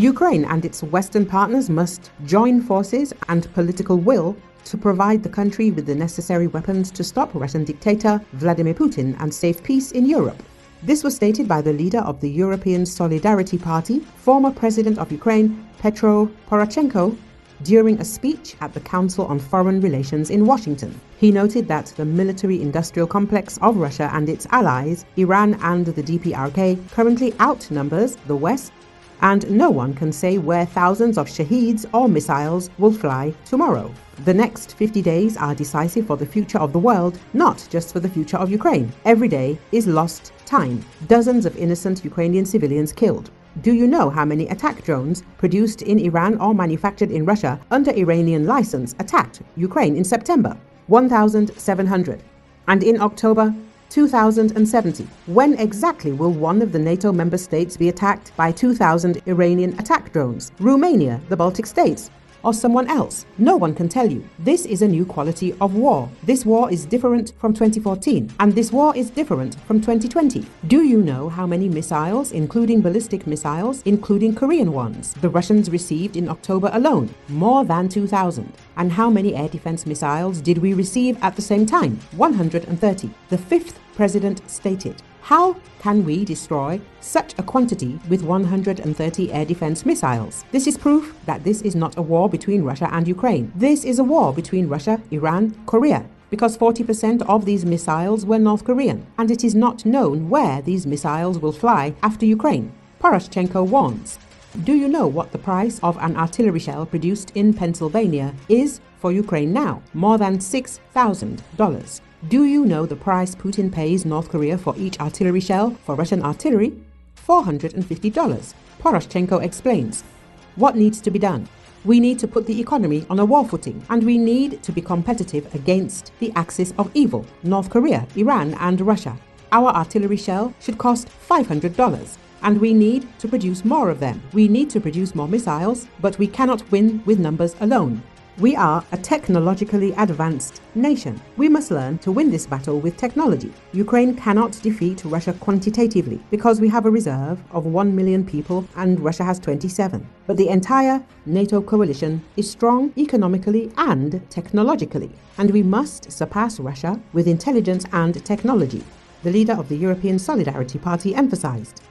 Ukraine and its Western partners must join forces and political will to provide the country with the necessary weapons to stop Russian dictator Vladimir Putin and save peace in Europe. This was stated by the leader of the European Solidarity Party, former President of Ukraine Petro Poroshenko, during a speech at the Council on Foreign Relations in Washington. He noted that the military-industrial complex of Russia and its allies, Iran and the DPRK, currently outnumbers the West, and no one can say where thousands of Shaheeds or missiles will fly tomorrow. The next 50 days are decisive for the future of the world, not just for the future of Ukraine. Every day is lost time. Dozens of innocent Ukrainian civilians killed. Do you know how many attack drones produced in Iran or manufactured in Russia under Iranian license attacked Ukraine in September? 1,700. And in October, 2,070. When exactly will one of the NATO member states be attacked by 2,000 Iranian attack drones? Romania, the Baltic states, or someone else? No one can tell you. This is a new quality of war. This war is different from 2014, and this war is different from 2020. Do you know how many missiles, including ballistic missiles, including Korean ones, the Russians received in October alone? More than 2,000. And how many air defense missiles did we receive at the same time? 130. The fifth president stated. How can we destroy such a quantity with 130 air defense missiles? This is proof that this is not a war between Russia and Ukraine. This is a war between Russia, Iran, Korea, because 40% of these missiles were North Korean, and it is not known where these missiles will fly after Ukraine. Poroshenko warns. Do you know what the price of an artillery shell produced in Pennsylvania is for Ukraine now? More than $6,000. Do you know the price Putin pays North Korea for each artillery shell for Russian artillery? $450. Poroshenko explains. What needs to be done? We need to put the economy on a war footing, and we need to be competitive against the axis of evil, North Korea, Iran, and Russia. Our artillery shell should cost $500, and we need to produce more of them. We need to produce more missiles, but we cannot win with numbers alone. We are a technologically advanced nation. We must learn to win this battle with technology. Ukraine cannot defeat Russia quantitatively because we have a reserve of 1 million people and Russia has 27. But the entire NATO coalition is strong economically and technologically, and we must surpass Russia with intelligence and technology, the leader of the European Solidarity Party emphasized.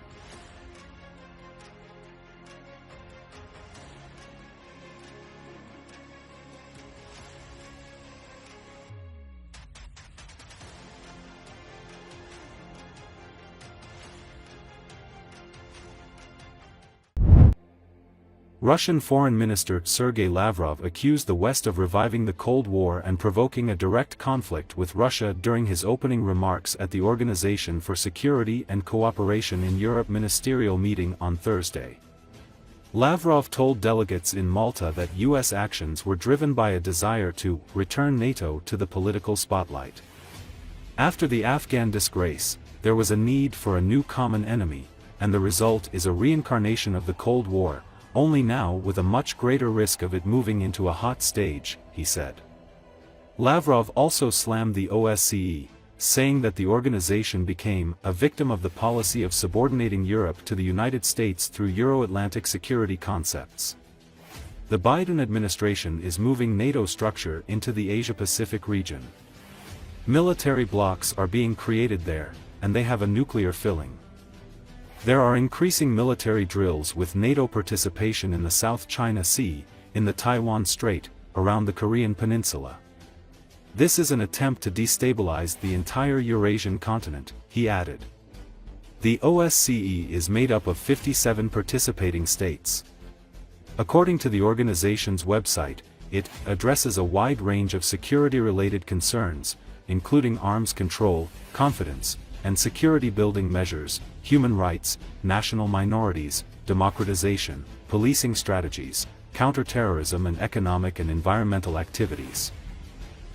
Russian Foreign Minister Sergei Lavrov accused the West of reviving the Cold War and provoking a direct conflict with Russia during his opening remarks at the Organization for Security and Cooperation in Europe ministerial meeting on Thursday. Lavrov told delegates in Malta that U.S. actions were driven by a desire to return NATO to the political spotlight. After the Afghan disgrace, there was a need for a new common enemy, and the result is a reincarnation of the Cold War, only now with a much greater risk of it moving into a hot stage, he said. Lavrov also slammed the OSCE, saying that the organization became a victim of the policy of subordinating Europe to the United States through Euro-Atlantic security concepts. The Biden administration is moving NATO structure into the Asia-Pacific region. Military blocs are being created there, and they have a nuclear filling. There are increasing military drills with NATO participation in the South China Sea, in the Taiwan Strait, around the Korean Peninsula. This is an attempt to destabilize the entire Eurasian continent, he added. The OSCE is made up of 57 participating states. According to the organization's website, it addresses a wide range of security-related concerns, including arms control, confidence, and security-building measures, human rights, national minorities, democratization, policing strategies, counterterrorism and economic and environmental activities.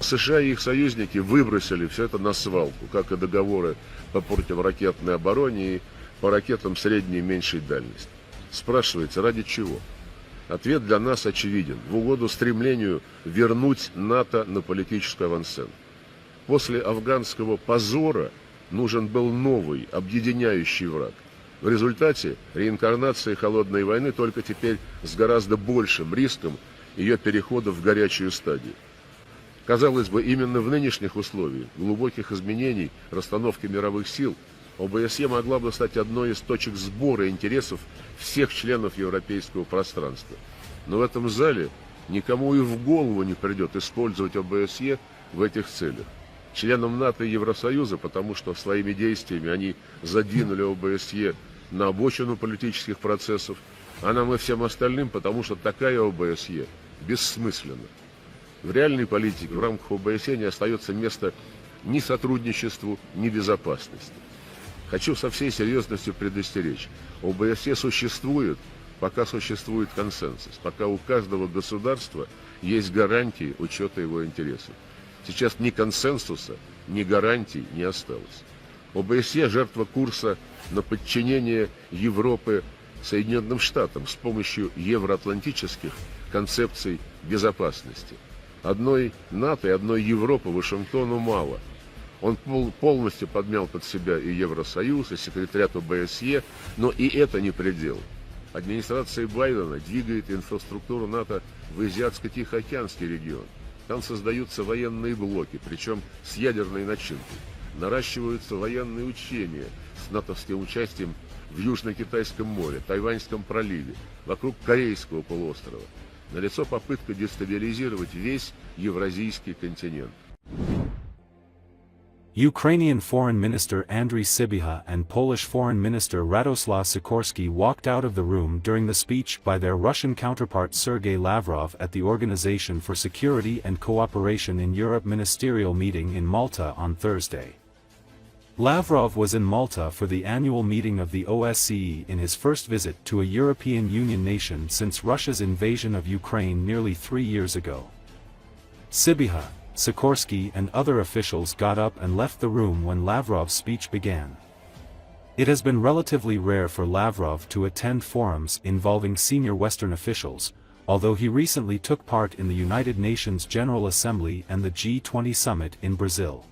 США и их союзники выбросили все это на свалку, как и договоры по противоракетной обороне и по ракетам средней и меньшей дальности. Спрашивается, ради чего? Ответ для нас очевиден: в угоду стремлению вернуть НАТО на политическую авансцену. После афганского позора нужен был новый, объединяющий враг. В результате реинкарнация холодной войны только теперь с гораздо большим риском ее перехода в горячую стадию. Казалось бы, именно в нынешних условиях глубоких изменений расстановки мировых сил ОБСЕ могла бы стать одной из точек сбора интересов всех членов европейского пространства. Но в этом зале никому и в голову не придет использовать ОБСЕ в этих целях. Членам НАТО и Евросоюза, потому что своими действиями они задвинули ОБСЕ на обочину политических процессов, а нам и всем остальным, потому что такая ОБСЕ бессмысленна. В реальной политике в рамках ОБСЕ не остается места ни сотрудничеству, ни безопасности. Хочу со всей серьезностью предостеречь. ОБСЕ существует, пока существует консенсус, пока у каждого государства есть гарантии учета его интересов. Сейчас ни консенсуса, ни гарантий не осталось. ОБСЕ – жертва курса на подчинение Европы Соединенным Штатам с помощью евроатлантических концепций безопасности. Одной НАТО и одной Европы Вашингтону мало. Он полностью подмял под себя и Евросоюз, и секретариат ОБСЕ, но и это не предел. Администрация Байдена двигает инфраструктуру НАТО в Азиатско-Тихоокеанский регион. Там создаются военные блоки, причем с ядерной начинкой. Наращиваются военные учения с натовским участием в Южно-Китайском море, Тайваньском проливе, вокруг Корейского полуострова. Налицо попытка дестабилизировать весь Евразийский континент. Ukrainian Foreign Minister Andriy Sybiha and Polish Foreign Minister Radoslaw Sikorski walked out of the room during the speech by their Russian counterpart Sergei Lavrov at the Organization for Security and Cooperation in Europe ministerial meeting in Malta on Thursday. Lavrov was in Malta for the annual meeting of the OSCE in his first visit to a European Union nation since Russia's invasion of Ukraine nearly 3 years ago. Sybiha, Sikorsky and other officials got up and left the room when Lavrov's speech began. It has been relatively rare for Lavrov to attend forums involving senior Western officials, although he recently took part in the United Nations General Assembly and the G20 summit in Brazil.